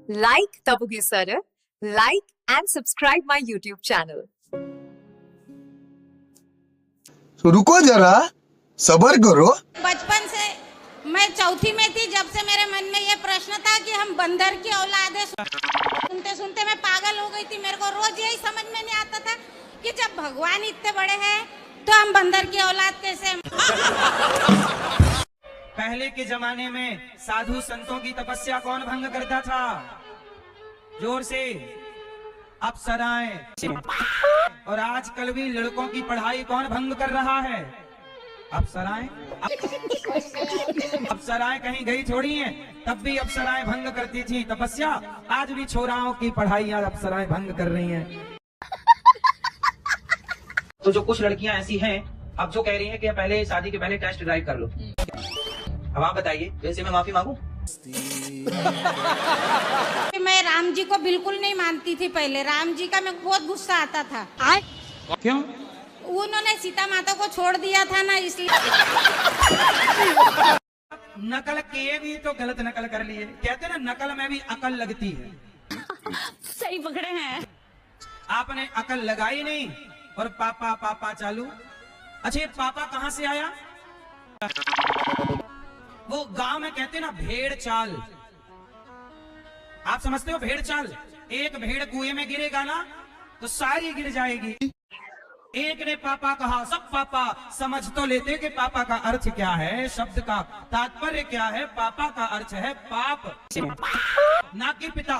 Like Tabugi Sara, like and subscribe my YouTube channel. तो रुको जरा, सब्र करो। बचपन से मैं चौथी में थी जब से मेरे मन में ये प्रश्न था कि हम बंदर की औलाद है। सुनते सुनते मैं पागल हो गई थी। मेरे को रोज यही समझ में नहीं आता था कि जब भगवान इतने बड़े हैं तो हम बंदर की औलाद कैसे। पहले के जमाने में साधु संतों की तपस्या कौन भंग करता था? जोर से। अप्सराएं। और आजकल भी लड़कों की पढ़ाई कौन भंग कर रहा है? अप्सराएं। अप्सराएं कहीं गई थोड़ी हैं, तब भी अप्सराएं भंग करती थी तपस्या। आज भी छोराओं की पढ़ाई आज अप्सराएं भंग कर रही हैं। तो जो कुछ लड़कियां ऐसी हैं अब जो कह रही हैं कि पहले शादी के पहले टेस्ट ड्राइव कर लो। अब आप बताइए, जैसे मैं माफी मांगू? मैं राम जी को बिल्कुल नहीं मानती थी। पहले राम जी का मेरे को बहुत गुस्सा आता था। क्यों? उन्होंने सीता माता को छोड़ दिया था ना, इसलिए। नकल किए भी तो गलत नकल कर लिए। कहते ना नकल में भी अकल लगती है। सही पकड़े हैं। आपने अकल लगाई नहीं और पापा पापा चालू। अच्छा, पापा कहाँ से आया? वो गांव में कहते ना भेड़ चाल। आप समझते हो भेड़ चाल? एक भेड़ कुएं में गिरेगा ना तो सारी गिर जाएगी। एक ने पापा कहा, सब पापा। समझ तो लेते कि पापा का अर्थ क्या है, शब्द का तात्पर्य क्या है। पापा का अर्थ है पाप, ना कि पिता।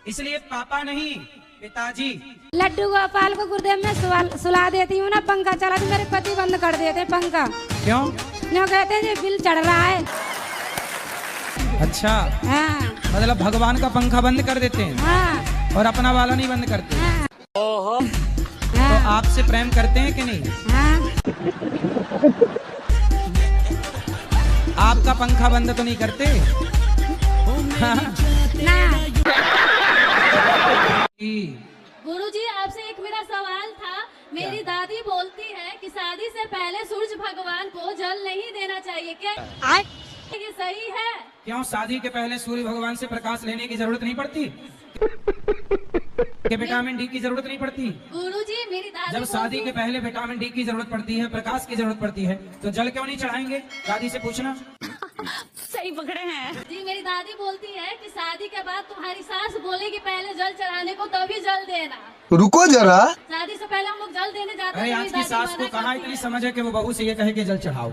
इसलिए पापा नहीं, पिताजी। लड्डू गोपाल को गुरुदेव में सुला देती हूँ ना, पंखा चला तो मेरे पति बंद कर देते पंखा। क्यों? क्यों कहते हैं जी बिल चढ़ रहा है। अच्छा, हाँ। मतलब भगवान का पंखा बंद कर देते हैं। हाँ। और अपना वाला नहीं बंद करते। हाँ। ओहो। हाँ। तो आपसे प्रेम करते हैं कि नहीं? हाँ। आपका पंखा बंद तो नहीं करते? हाँ। ना। गुरुजी, आपसे एक मेरा सवाल था। मेरी दादी बोलती है कि शादी से पहले सूरज भगवान को जल नहीं देना चाहिए, क्या ये सही है? क्यों शादी के पहले सूर्य भगवान से प्रकाश लेने की जरूरत नहीं पड़ती? कि विटामिन डी की जरूरत नहीं पड़ती? गुरुजी, मेरी दादी जब शादी के पहले विटामिन डी की जरूरत पड़ती है, प्रकाश की जरूरत पड़ती है, तो जल क्यों नहीं चढ़ाएंगे? दादी से पूछना। सही पकड़े हैं जी। मेरी दादी बोलती है कि शादी के बाद तुम्हारी सास बोलेगी पहले जल चढ़ाने को, तभी जल देना। रुको जरा। शादी से पहले हम लोग जल देने जाते अरे हैं। आज की सास को कहाँ इतनी समझ है कि वो बहू से ये कहे कि जल चढ़ाओ।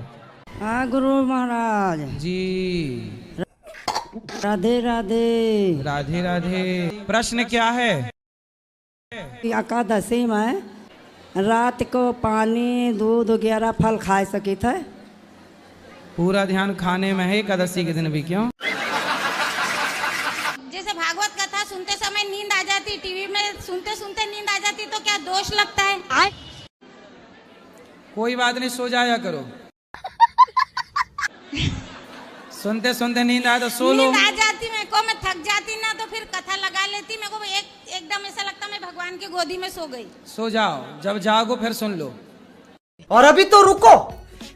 हाँ गुरु महाराज जी। राधे राधे। राधे राधे। प्रश्न क्या है? एकादशी में रात को पानी दूध वगैरह फल खा सके थे। पूरा ध्यान खाने में है एकादशी के दिन भी। क्यों? जैसे भागवत कथा सुनते समय नींद आ जाती, टीवी में सुनते सुनते नींद आ जाती, तो क्या दोष लगता है? कोई बात नहीं, सो जाया करो। सुनते सुनते नींद आए तो सो लो। नींद आ जाती मेरे को, मैं थक जाती ना तो फिर कथा लगा लेती। मेरे को एकदम ऐसा लगता मैं भगवान की गोदी में सो गई। सो जाओ, जब जागो फिर सुन लो। और अभी तो रुको,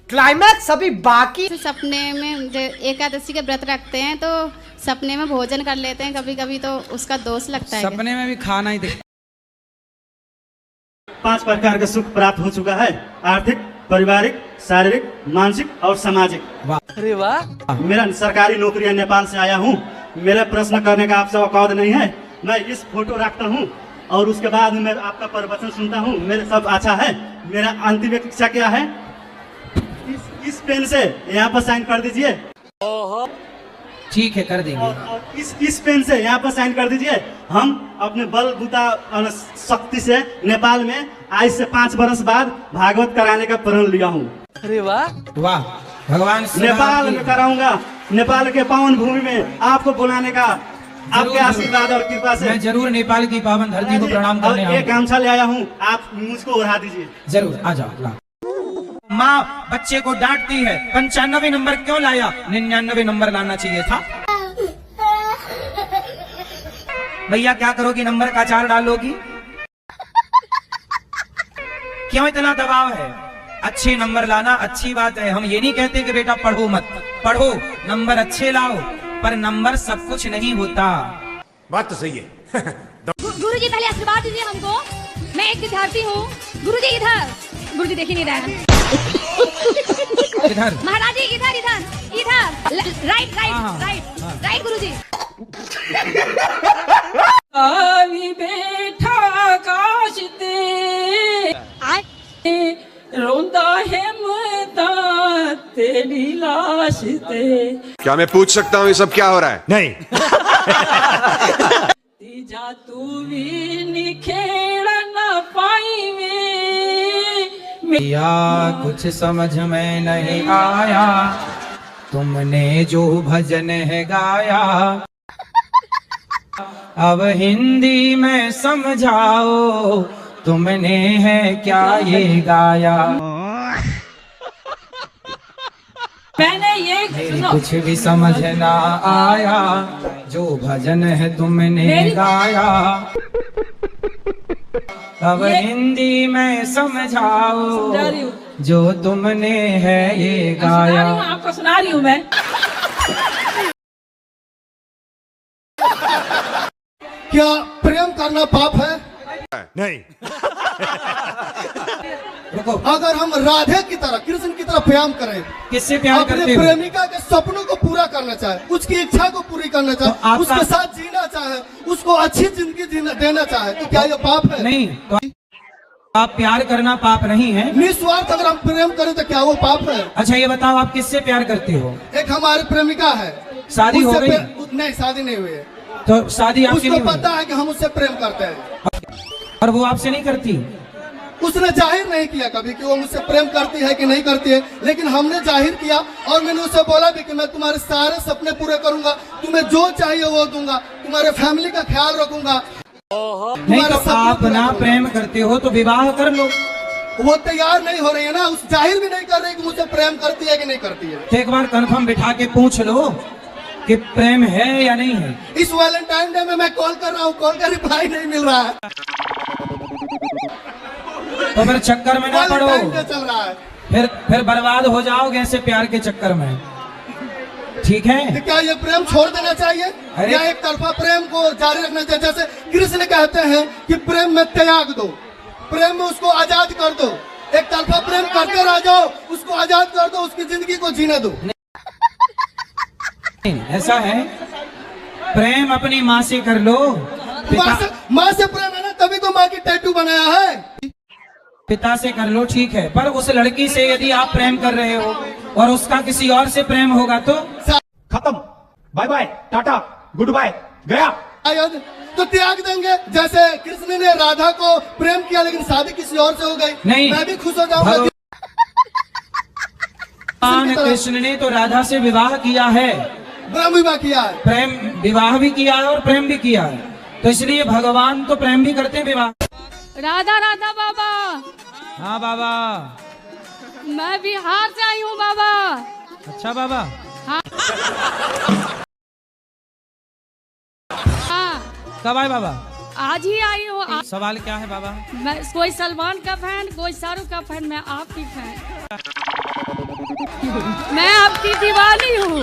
क्लाइमैक्स अभी बाकी। सपने में जो एकादशी के व्रत रखते हैं तो सपने में भोजन कर लेते हैं कभी कभी, तो उसका दोष लगता है। सपने में भी खाना ही दिखता। 5 प्रकार का सुख प्राप्त हो चुका है: आर्थिक, पारिवारिक, शारीरिक, मानसिक और सामाजिक। अरे वाह। मेरा सरकारी नौकरी है, नेपाल से आया हूँ। मेरा प्रश्न करने का आपसे औकात नहीं है। मैं इस फोटो रखता हूँ और उसके बाद मैं आपका प्रवचन सुनता हूँ। मेरे सब अच्छा है। मेरा अंतिम इच्छा क्या है? इस पेन से यहाँ पर साइन कर दीजिए। ठीक है, कर देंगे। और इस पेन से यहाँ पर साइन कर दीजिए। हम अपने बल बूता शक्ति से नेपाल में आज से 5 वर्ष बाद भागवत कराने का प्रण लिया हूँ। अरे वाह। वाह, भगवान नेपाल में कराऊंगा। नेपाल के पावन भूमि में आपको बुलाने का आपके आशीर्वाद और कृपा से मैं जरूर नेपाल की पावन धरती को प्रणाम करने आऊंगा। एक गमछा ले आया हूँ, आप मुझको ओढ़ा दीजिए। जरूर, आ जाओ। ला। माँ बच्चे को डांटती है, 95 नंबर क्यों लाया? 99 नंबर लाना चाहिए था। भैया क्या करोगी? नंबर का अचार डालोगी? क्यों इतना दबाव है? अच्छे नंबर लाना अच्छी बात है। हम ये नहीं कहते कि बेटा पढ़ो मत, पढ़ो, नंबर अच्छे लाओ। पर नंबर सब कुछ नहीं होता। बात तो सही है। गुरुजी पहले आशीर्वाद दीजिए हमको, मैं एक विद्यार्थी हूँ। गुरुजी इधर, गुरुजी देख ही नहीं रहे हैं। इधर महाराज जी इधर इधर इधर, राइट राइट राइट राइट गुरुजी। आवी बेठा काश ते रोंदा है मता तेरी लाश ते। क्या मैं पूछ सकता हूँ ये सब क्या हो रहा है? नहीं। जा तू भी निखेड़ ना पाई में या कुछ समझ में नहीं आया, तुमने जो भजन है गाया, अब हिंदी में समझाओ, तुमने है क्या ये गाया। मैंने ये कुछ भी समझ ना आया, जो भजन है तुमने गाया, अब हिंदी में समझाओ, जो तुमने है ये गाया। आपको सुना रही हूँ मैं। क्या प्रेम करना पाप है? नहीं। रुको, अगर हम राधे की तरह, कृष्ण की तरह प्रेम करें, किससे प्यार अपने करते हो? प्रेमिका के सपनों को पूरा करना चाहे, उसकी इच्छा को पूरी करना चाहे, तो आपका- उसके साथ जीना चाहे, उसको अच्छी जिंदगी देना चाहे, तो क्या ये पाप है? नहीं, तो आप प्यार करना पाप नहीं है। निस्वार्थ अगर हम प्रेम करें तो क्या वो पाप है? अच्छा ये बताओ, आप किससे प्यार करते हो? एक हमारी प्रेमिका है, शादी हो उससे गई? नहीं, शादी नहीं हुई है। तो शादी आपकी उसको नहीं हुई? पता है कि हम उससे प्रेम करते हैं, और वो आपसे नहीं करती? उसने जाहिर नहीं किया कभी कि वो मुझसे प्रेम करती है कि नहीं करती है, लेकिन हमने जाहिर किया और मैंने उसे बोला भी कि मैं तुम्हारे सारे सपने पूरे करूंगा, तुम्हें जो चाहिए वो दूंगा, तुम्हारे फैमिली का ख्याल रखूंगा। नहीं तो आप ना प्रेम करते हो तो विवाह कर लो। वो तैयार नहीं हो रही है ना, उस जाहिर भी नहीं कर रही कि मुझसे प्रेम करती है कि नहीं करती है। तो एक बार कंफर्म बिठा के पूछ लो कि प्रेम है या नहीं है। इस वैलेंटाइन डे में मैं कॉल कर रहा हूँ, कॉल का रिप्लाई नहीं मिल रहा है। तो फिर चक्कर में ना पड़ो, वैलेंटाइन डे चल रहा है, फिर बर्बाद हो जाओगे ऐसे प्यार के चक्कर में, ठीक है? तो क्या ये प्रेम छोड़ देना चाहिए अरे- या एक तरफा प्रेम को जारी रखना चाहिए? जैसे कृष्ण कहते हैं कि प्रेम में त्याग दो, प्रेम में उसको आजाद कर दो, एक तरफा प्रेम करते रह जाओ, उसको आजाद कर दो, उसकी जिंदगी को जीने दो। नहीं, ऐसा है, प्रेम अपनी माँ से कर लो। माँ से प्रेम है ना, तभी तो माँ की टैटू बनाया है। पिता से कर लो, ठीक है, पर उस लड़की से यदि आप प्रेम कर रहे हो और उसका किसी और से प्रेम होगा तो खत्म, bye bye, tata, goodbye, गया। शायद तो त्याग देंगे, जैसे कृष्ण ने राधा को प्रेम किया लेकिन शादी किसी और से हो गई, नहीं, मैं भी खुश हो जाऊंगा। भगवान कृष्ण ने तो राधा से विवाह किया है, प्रेम विवाह किया है, प्रेम विवाह भी किया है और प्रेम भी किया है, तो इसलिए भगवान तो प्रेम भी करते हैं, विवाह। राधा राधा बाबा, हाँ बाबा। मैं बिहार से आई हूँ बाबा। अच्छा बाबा। हाँ हाँ, कब आए बाबा? आज ही आई हूँ। सवाल क्या है बाबा? मैं कोई सलमान का फैन, कोई शाहरुख का फैन, मैं आपकी फैन, मैं आपकी दीवानी हूँ।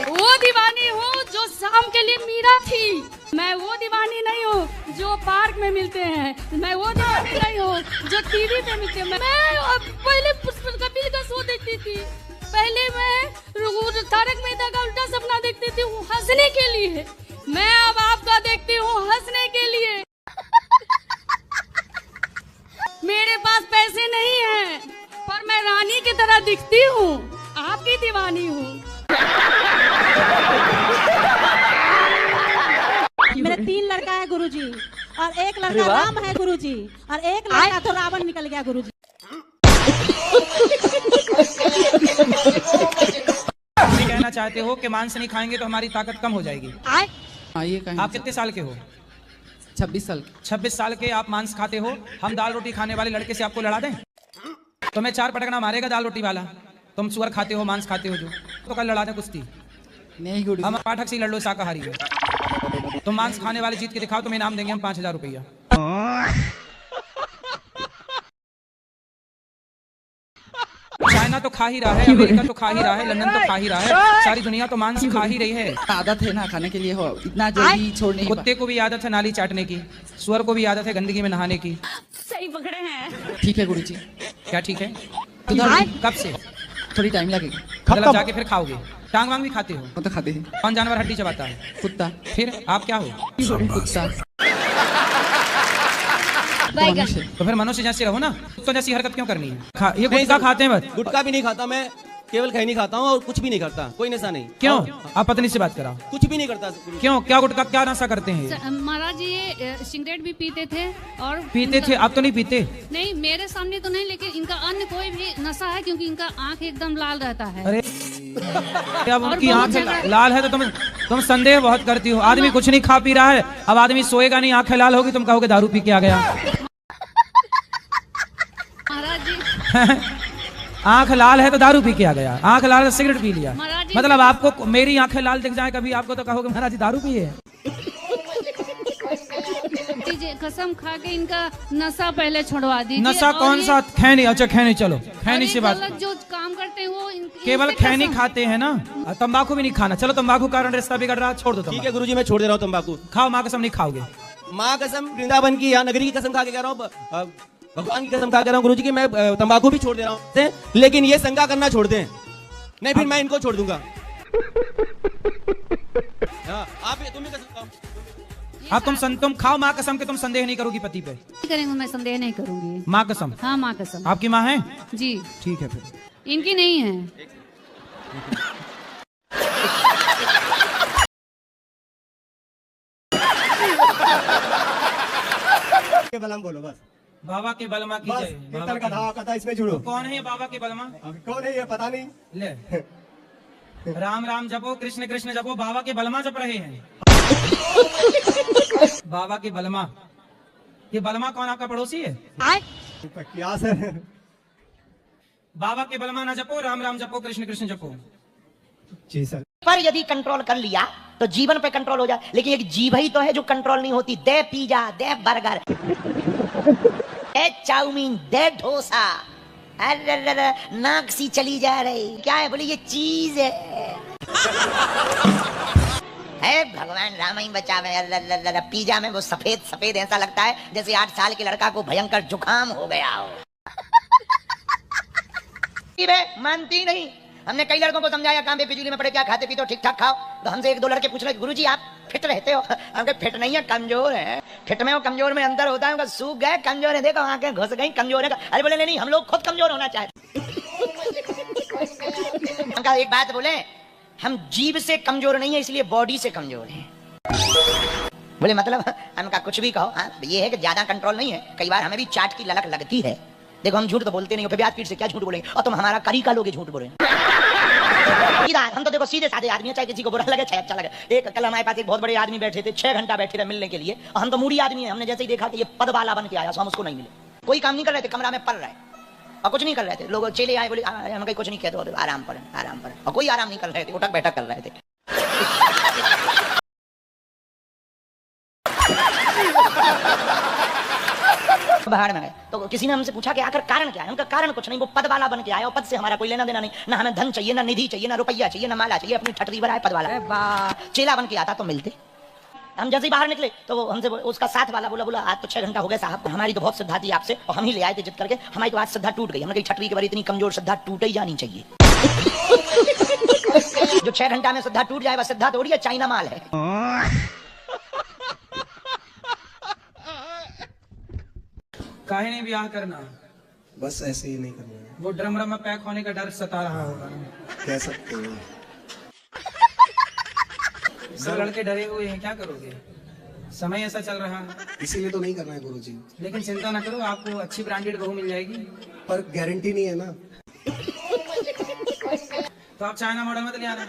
वो दीवानी हूँ जो शाम के लिए मीरा थी, मैं वो दीवानी नहीं हूँ जो पार्क में मिलते हैं, मैं वो दीवानी नहीं हूँ जो टीवी पे मिलते हैं। मैं अब पहले कपिल का शो देखती थी, पहले मैं तारक मेहता का उल्टा सपना देखती थी हंसने के लिए, मैं अब आपका देखती हूँ हंसने के लिए। मेरे पास पैसे नहीं हैं, पर मैं रानी की तरह दिखती हूँ, आपकी दीवानी हूँ। मेरे 3 लड़का है गुरुजी, और एक लड़का राम है गुरुजी, और एक लड़का तो रावण निकल गया गुरुजी। कहना चाहते हो कि मांस नहीं खाएंगे तो हमारी ताकत कम हो जाएगी? आप कितने साल के हो? 26 साल। 26 साल के आप मांस खाते हो, हम दाल रोटी खाने वाले लड़के से आपको लड़ा दें? तुम्हें 4 पटकना मारेगा दाल रोटी वाला, तुम सुअर खाते हो, मांस खाते हो, जो तो कल लड़ा दें कुश्ती। नहीं गुरु, हम पाठक से लड़ लो, शाकाहारी हो, तुम मांस खाने वाले जीत के दिखाओ, तुम्हें इनाम देंगे हम 5000 रुपया। चाइना तो खा ही रहा है, अमेरिका तो खा ही रहा है, लंदन तो खा ही रहा है, सारी दुनिया तो मांस खा ही रही है। आदत है ना खाने के लिए, हो इतना जल्दी छोड़ नहीं कुत्ते को भी आदत है नाली चाटने की, सुअर को भी आदत है गंदगी में नहाने की। सही पकड़े हैं। ठीक है गुरुजी। क्या ठीक है? कब से? थोड़ी टाइम लगेगी। मतलब जाके फिर खाओगे? टांग वांग भी खाते हो? वो तो खाते हैं। कौन जानवर हड्डी चबाता है? कुत्ता। फिर आप क्या हो? कुत्ता। तो फिर मनुष्य जैसे रहो ना, कुत्तों जैसी हरकत क्यों करनी है? ये गुटखा खाते हैं बस? गुटखा भी नहीं खाता मैं, केवल खैनी खाता हूँ और कुछ भी नहीं करता, कोई नशा नहीं। क्यों? आप पत्नी से बात कराओ। कुछ भी नहीं करता। क्यों? क्या गुटखा क्या नशा करते हैं? महाराज जी ये सिगरेट भी पीते थे और पीते थे, आप तो नहीं पीते? नहीं, मेरे सामने तो नहीं, लेकिन इनका अन्य कोई भी नशा है क्योंकि इनका आंख एकदम लाल रहता है। अरे अब उनकी आंख लाल है तो तुम संदेह बहुत करती हो। आदमी कुछ नहीं खा पी रहा है, अब आदमी सोएगा नहीं, आंखें लाल होगी, तुम कहोगे दारू पी के आ गया। महाराज जी आंख लाल है तो दारू पी के आ गया, आंख लाल है तो सिगरेट पी लिया। मतलब आपको मेरी आंखें लाल दिख जाए कभी, आपको तो कहोगे महाराज जी दारू पिए। कसम खा के इनका नशा पहले छुड़वा दीजिए। नशा कौन सा? खैनी। अच्छा खैनी, चलो खैनी से बात। जो काम करते हैं वो केवल खैनी खाते हैं ना, तंबाकू भी नहीं खाना। चलो तंबाकू कारण रिश्ता बिगड़ रहा, छोड़ दो। ठीक है गुरुजी, मैं छोड़ दे रहा हूँ तंबाकू। खाओ, माँ कसम नहीं खाओगे। माँ कसम, वृंदावन की या नगरी की कसम खा के कह रहा हूँ, भगवान की कसम खा कर रहा हूँ गुरुजी की, मैं तंबाकू भी छोड़ दे रहा हूँ, लेकिन ये संगा करना छोड़ दें, नहीं फिर मैं इनको छोड़ दूंगा। आप तुम भी कसम खाओ। अब तुम खाओ माँ कसम के, तुम संदेह नहीं करोगी पति पे? करेंगे, मैं संदेह नहीं करूंगी। माँ कसम? हाँ माँ कसम। आपकी माँ है? जी ठीक है, फिर इनकी नहीं है। के बलम बोलो बस। बाबा के बलमा की जय। कीर्तन कथा कथा इसमें जुड़ो। कौन है बाबा के बलमा? कौन है ये पता नहीं। ले राम राम जपो, कृष्ण कृष्ण जपो, बाबा के बलमा जप रहे हैं। बाबा के बलमा, ये बलमा कौन आपका पड़ोसी है? क्या सर? बाबा के बलमा ना जपो, राम राम जपो, कृष्ण कृष्ण जपो। जी सर। पर यदि कंट्रोल कर लिया तो जीवन पे कंट्रोल हो जाए, लेकिन एक जीभ ही तो है जो कंट्रोल नहीं होती। दे पिज्जा, दे बर्गर, दे चाउमीन, दे डोसा, अरे नाक सी चली जा रही। क्या है? बोले ये चीज है भगवान राम ही बचावे। पिज्जा में वो सफेद सफेद ऐसा लगता है जैसे 8 साल के लड़का को भयंकर जुकाम हो गया हो। मानती नहीं। हमने कई लड़कों को समझाया, काम पे बिजली में पड़े, क्या खाते पीते हो, ठीक ठाक खाओ। तो हमसे 1-2 लड़के पूछ रहे, गुरुजी आप फिट रहते हो? हमके फिट नहीं है, कमजोर है। फिट में और कमजोर में अंतर होता है। सूख गए, कमजोर है, देखो आंखें घुस गई, कमजोर है। अरे बोले नहीं, हम लोग खुद कमजोर होना चाहते। हमका एक बात बोले, हम जीभ से कमजोर नहीं है, इसलिए बॉडी से कमजोर है। बोले मतलब? हमका कुछ भी कहो, ये है कि ज्यादा कंट्रोल नहीं है। कई बार हमें भी चाट की ललक लगती है। देखो हम झूठ तो बोलते नहीं हो, फिर पीठ से क्या झूठ बोलेंगे? और तुम हमारा करीका लोगे झूठ बोले। हम तो देखो सीधे साधे आदमी है, चाहे किसी को बुरा लगे चाहे अच्छा लगे। एक कल हमारे पास एक बहुत बड़े आदमी बैठे थे, 6 घंटा बैठे थे मिलने के लिए, और हम तो मूडी आदमी है। हमने जैसे ही देखा कि ये पद वाला बन के आया, तो हम उसको नहीं मिले। कोई काम नहीं कर रहे थे, कमरा में पड़ रहे और कुछ नहीं कर रहे थे। लोग चले आए, बोले हम कहीं कुछ नहीं कहते, आराम पर आराम पर, और कोई आराम नहीं कर रहे थे, उठक बैठक कर रहे थे। बाहर में गए तो किसी ने हमसे पूछा कि आखिर कारण क्या है? उनका कारण कुछ नहीं, वो पद वाला बन के आया, और पद से हमारा कोई लेना देना नहीं। ना हमें धन चाहिए, ना निधि चाहिए, ना रुपया चाहिए, ना माला चाहिए, अपनी ठटरी भरा है पद वाला। चेला बन के आता तो मिलते। हम जैसे ही बाहर निकले तो वो हमसे, उसका साथ वाला बोला आज तो 6 घंटा हो गया साहब, हमारी तो बहुत श्रद्धा थी आपसे और हम ही ले आए थे जिद करके, हमारी तो आज श्रद्धा टूट गई। हमने कही ठटरी के बारे इतनी कमजोर श्रद्धा टूट ही जानी चाहिए। जो 6 घंटा में श्रद्धा टूट जाए वह श्रद्धा थोड़ी है, चाइना माल है। काहे नहीं ब्याह करना? बस ऐसे ही नहीं करना है। वो ड्रम में पैक होने का डर सता रहा होगा। कह सकते हो। 2 लड़के डरे हुए हैं, क्या करोगे? समय ऐसा चल रहा है, इसीलिए तो नहीं करना है गुरुजी। लेकिन चिंता ना करो, आपको अच्छी ब्रांडेड बहू मिल जाएगी। पर गारंटी नहीं है ना। तो आप चाइना मॉडल में तो ले आना।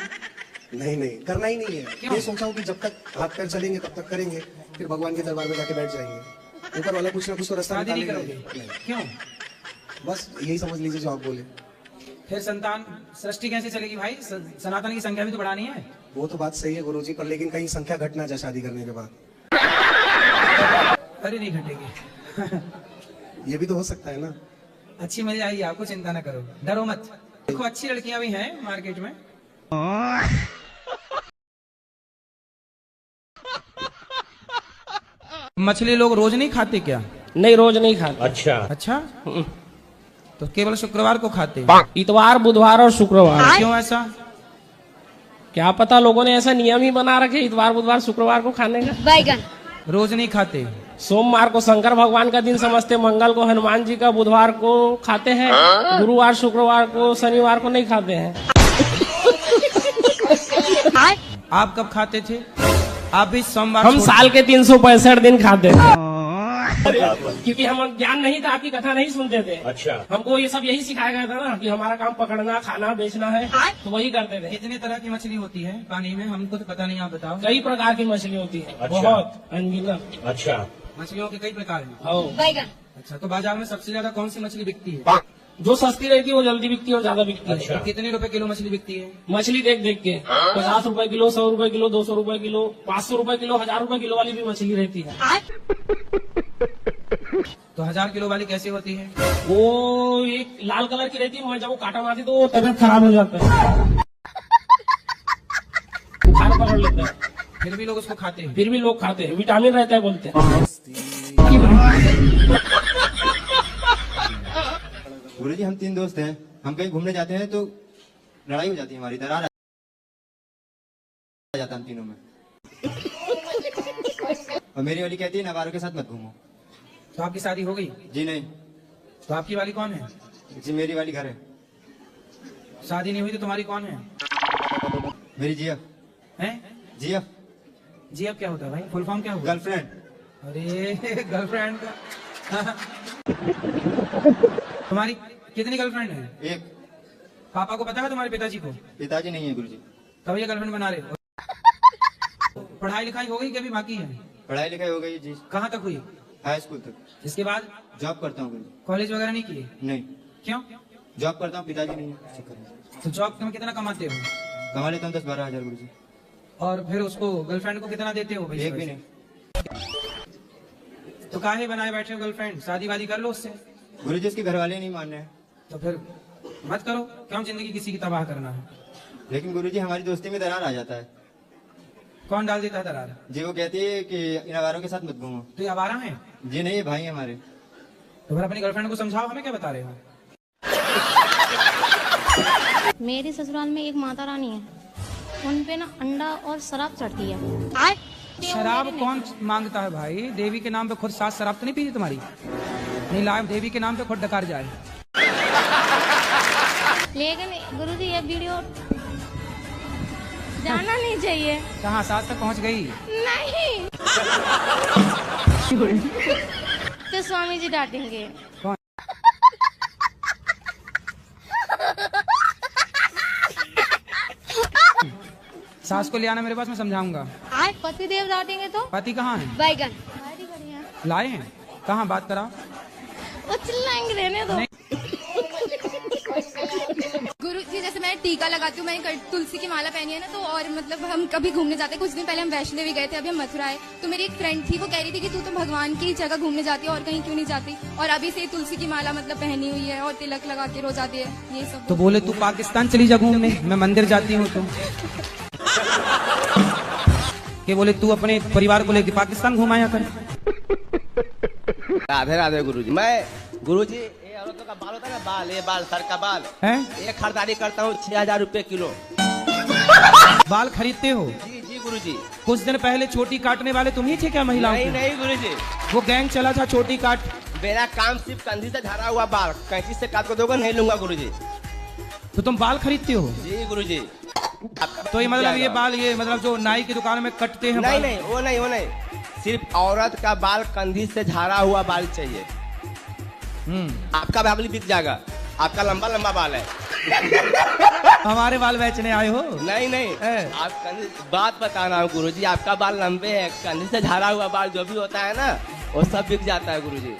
नहीं करना ही नहीं है। ये सोचा हूँ कि जब तक हाथ पैर चलेंगे तब तक करेंगे, फिर भगवान के दरबार में जाके बैठ जाएंगे। ऊपर वाला कुछ ना कुछ तो रास्ता नहीं करोगे? क्यों? बस यही समझ लीजिए जो आप बोले। फिर संतान सृष्टि कैसे चलेगी भाई? सनातन की संख्या भी तो बढ़ानी है। वो तो बात सही है गुरुजी, पर लेकिन कहीं संख्या घट ना जाए शादी करने के बाद। अरे नहीं घटेगी। ये भी तो हो सकता है ना। अच्छी मिल जाएगी आपको, चिंता ना करो, डरो मत। देखो अच्छी लड़कियां भी हैं मार्केट में। मछली लोग रोज नहीं खाते क्या? नहीं, रोज नहीं खाते। अच्छा अच्छा, तो केवल शुक्रवार को खाते? इतवार, बुधवार और शुक्रवार। क्यों ऐसा? क्या पता, लोगों ने ऐसा नियम ही बना रखे इतवार, बुधवार, शुक्रवार को खाने का। बैगन रोज नहीं खाते। सोमवार को शंकर भगवान का दिन समझते, मंगल को हनुमान जी का, बुधवार को खाते हैं, गुरुवार, शुक्रवार को, शनिवार को नहीं खाते हैं। आप कब खाते थे? आप भी सोमवार? हम साल के 365 दिन खाते थे। क्योंकि हम ज्ञान नहीं था, आपकी कथा नहीं सुनते थे। अच्छा, हमको ये सब यही सिखाया गया था ना कि हमारा काम पकड़ना, खाना, बेचना है, तो वही करते थे। कितने तरह की मछली होती है पानी में? हमको तो पता नहीं, आप बताओ। कई प्रकार की मछली होती है। अच्छा। बहुत अनगिनत। अच्छा, मछलियों के कई प्रकार हैं। अच्छा, तो बाजार में सबसे ज्यादा कौन सी मछली बिकती है? जो सस्ती रहती है वो जल्दी बिकती है और ज्यादा बिकती है। अच्छा। तो कितने रुपए किलो मछली बिकती है? मछली देख देख के 50 रुपए किलो, 100 रुपए किलो, 200 रुपए किलो, 500 रुपए किलो, 1000 रुपए किलो वाली भी मछली रहती है। तो 1000 किलो वाली कैसे होती है? वो एक लाल कलर की रहती है, जब वो काटा मारती तो वो तबियत खराब हो जाता है, बुखार पकड़ लेता है। फिर भी लोग उसको खाते हैं? फिर भी लोग खाते हैं, विटामिन रहता है बोलते हैं। गुरुजी, हम 3 दोस्त हैं, हम कहीं घूमने जाते हैं तो लड़ाई हो जाती है, हमारी दरार आ जाता है हम तीनों में। और मेरी वाली कहती है नवारों के साथ मत घूमो। तो आपकी शादी हो गई? जी नहीं। तो आपकी वाली कौन है? जी मेरी वाली घर है। शादी नहीं हुई तो तुम्हारी कौन है? मेरी जीएफ है। जीएफ? जीएफ क्या होता है भाई? फुल फॉर्म क्या होगा? गर्लफ्रेंड। अरे गर्लफ्रेंड का तुम्हारी कितनी गर्लफ्रेंड है? एक। पापा को पता है तुम्हारे पिताजी को? पिताजी नहीं है गुरुजी। तब ये गर्लफ्रेंड बना रहे हो? पढ़ाई लिखाई हो गई कि अभी बाकी है? पढ़ाई लिखाई हो गई जी। कहाँ तक हुई? हाई स्कूल तक। इसके बाद? जॉब करता हूँ। कॉलेज वगैरह नहीं किए? नहीं। क्यों? जॉब करता हूँ, पिताजी नहीं है। तो जॉब में कितना कमाते हो? कमा लेता हूँ 10-12 हजार गुरुजी। और फिर उसको गर्लफ्रेंड को कितना देते हो? एक भी नहीं। तो काहे बनाए बैठे हो गर्लफ्रेंड? शादी वादी कर लो उससे। गुरुजी उसके घर वाले नहीं मान रहे हैं। तो फिर मत करो, क्यों जिंदगी किसी की तबाह करना है? लेकिन गुरुजी हमारी दोस्ती में दरार आ जाता है। कौन डाल देता है दरार? जी वो कहती है कि इन आवारों के साथ मत घूमो। तो ये आवारा है? जी नहीं, ये भाई है हमारे। तो फिर अपनी गर्लफ्रेंड को समझाओ, हमें क्या बता रहे हो? मेरे ससुराल में एक माता रानी है, उन पे ना अंडा और शराब चढ़ती है। शराब कौन मांगता है भाई? देवी के नाम पे खुद सास शराब तो नहीं पीती तुम्हारी? नहीं लाए, देवी के नाम पे खुद डकार जाए। लेकिन गुरुजी ये वीडियो जाना नहीं चाहिए। कहाँ सास तक पहुँच गई? नहीं। तो स्वामी जी डांटेंगे। कौन? सास को ले आना मेरे पास, मैं समझाऊंगा। पति देव डांटेंगे तो? पति कहाँ है? बैगन लाए हैं? कहाँ? बात कराओ। वो चिल्लाएंगे, रहने दो। गुरुजी, जैसे मैं टीका लगाती हूँ, मैंने तुलसी की माला पहनी है ना, तो और मतलब हम कभी घूमने जाते हैं। कुछ दिन पहले हम वैष्णो देवी गए थे, अभी हम मथुरा आए, तो मेरी एक फ्रेंड थी, वो कह रही थी कि तू तो भगवान की जगह घूमने जाती है और कहीं क्यों नहीं जाती, और अभी से तुलसी की माला मतलब पहनी हुई है और तिलक लगा के रोज आती है, ये सब। तो बोले तू पाकिस्तान चली जा घूमने, मैं मंदिर जाती हूँ। तो के बोले तू अपने परिवार को लेके पाकिस्तान घुमाया कर। राधे राधे गुरुजी। मैं गुरुजी ये औरतों का बाल होता है ना, बाल, ये बाल, सर का बाल है, ये खरीदारी करता हूँ 6000 रुपए किलो। बाल खरीदते हो? जी जी गुरुजी। कुछ दिन पहले चोटी काटने वाले तुम ही थे क्या महिलाओं? नहीं नहीं गुरुजी, वो गैंग चला था चोटी काट। मेरा काम सिर्फ कंधी से झड़ा हुआ बाल कैंची से काट को दोगे, नहीं लूंगा गुरुजी। तो तुम बाल खरीदते हो? जी गुरुजी। तो ये मतलब ये बाल, ये मतलब जो नाई की दुकान में कटते हैं? नहीं नहीं, वो नहीं, वो नहीं, सिर्फ औरत का बाल कंधी से झाड़ा हुआ बाल चाहिए। आपका बाल बिक जाएगा, आपका लंबा लंबा बाल है। हमारे बाल बेचने आए हो? नहीं नहीं, आप बात बताना गुरुजी, आपका बाल लंबे है, कंधी से झाड़ा हुआ बाल जो भी होता है ना, वो सब बिक जाता है गुरुजी।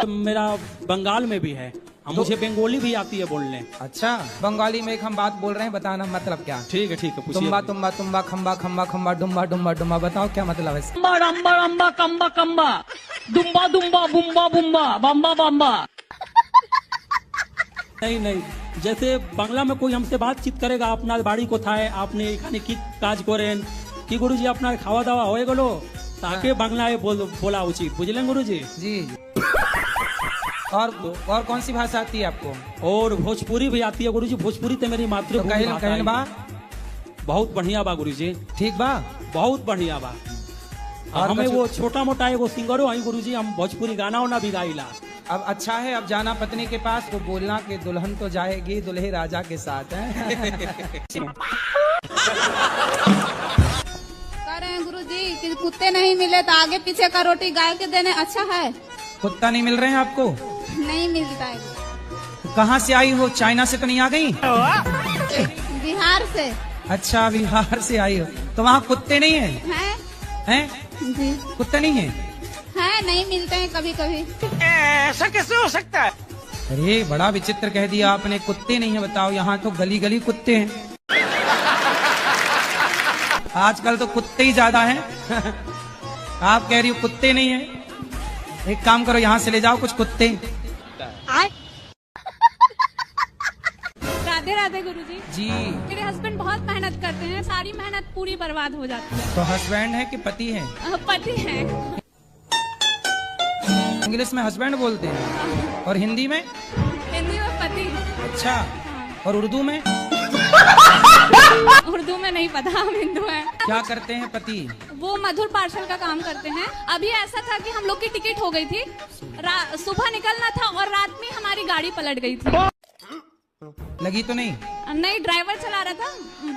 मेरा बंगाल में भी है, मुझे बंगाली भी आती है बोलने। अच्छा, बंगाली में एक हम बात बोल रहे हैं, बताना मतलब क्या? ठीक है ठीक है। तुम्बा तुम्बा तुम्बा खम्बा खम्बा खम्बा डुम्बा डुम्बा डुम्बा, बताओ क्या मतलब है? रंबा रंबा रंबा कम्बा कम्बा, दुम्बा दुम्बा बुम्बा बुम्बा, बम्बा बम्बा। नहीं नहीं, जैसे बांग्ला में कोई हमसे बातचीत करेगा अपना बाड़ी को थाए आपने एखाने की काज करें कि गुरुजी अपना खावा दावा होए गलो ताके बांग्लाয় बोला उचित, बुझलें गुरुजी? जी। और कौन सी भाषा आती है आपको? और भोजपुरी भी आती है गुरुजी, भोजपुरी तो मेरी मातृभूमि भाषा है। बा बहुत बढ़िया बा गुरुजी, ठीक बा, बहुत बढ़िया बा। और हमें वो छोटा मोटा एगो सिंगरो आई गुरुजी, हम भोजपुरी गाना वाना भी गाइला। अब अच्छा है, अब जाना पत्नी के पास तो बोलना कि दुल्हन तो जाएगी दुल्हे राजा के साथ है। कह रहे हैं गुरुजी कि कुत्ते नहीं मिले तो आगे पीछे का रोटी गाय के देने अच्छा है। कुत्ता नहीं मिल रहे हैं आपको? नहीं मिलता है। तो कहाँ से आई हो? चाइना से तो नहीं आ गई? बिहार से। अच्छा, बिहार से आई हो तो वहाँ कुत्ते नहीं है? हैं? जी। कुत्ते नहीं है? नहीं मिलते हैं कभी कभी। ऐसा कैसे हो सकता है? अरे बड़ा विचित्र कह दिया आपने, कुत्ते नहीं है। बताओ, यहाँ तो गली गली कुत्ते हैं। आजकल तो कुत्ते ही ज्यादा हैं। आप कह रही हो कुत्ते नहीं है? एक काम करो, यहाँ से ले जाओ कुछ कुत्ते। राधे राधे गुरुजी। जी। मेरे हस्बैंड बहुत मेहनत करते हैं, सारी मेहनत पूरी बर्बाद हो जाती है। तो हस्बैंड है कि पति है? पति है। इंग्लिश में हस्बैंड बोलते हैं और हिंदी में? हिंदी में पति। अच्छा, और उर्दू में? उर्दू में नहीं पता, हम हिंदू हैं। क्या करते हैं पति? वो मधुर पार्सल का काम करते हैं। अभी ऐसा था कि हम लोग की टिकट हो गई थी, सुबह निकलना था और रात में हमारी गाड़ी पलट गई थी। लगी तो नहीं? नहीं, ड्राइवर चला रहा था,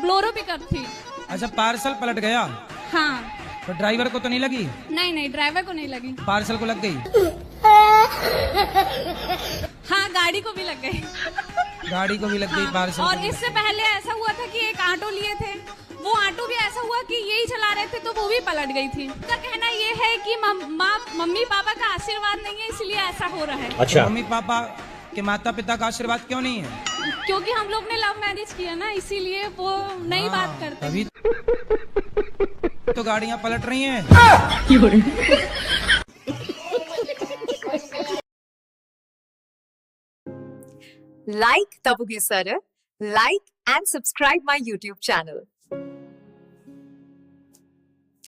ब्लोरो पिकअप थी। अच्छा, पार्सल पलट गया? हाँ। तो ड्राइवर को तो नहीं लगी? नहीं, ड्राइवर को नहीं लगी। पार्सल को लग गई? हाँ, गाड़ी को भी लग गई। गाड़ी को भी लग गई, पार्सल। और इससे पहले ऐसा हुआ था कि एक ऑटो लिए थे, वो ऑटो भी ऐसा हुआ कि यही चला रहे थे तो वो भी पलट गई थी। उनका कहना ये है कि मम्मी पापा का आशीर्वाद नहीं है, इसलिए ऐसा हो रहा है। अच्छा, मम्मी पापा के माता पिता का आशीर्वाद क्यों नहीं है? क्योंकि हम लोग ने लव मैरिज किया ना, इसीलिए वो नहीं बात करते। अभी तो गाड़ियाँ पलट रही हैं। Like Tabugi Sir, like and subscribe my YouTube channel.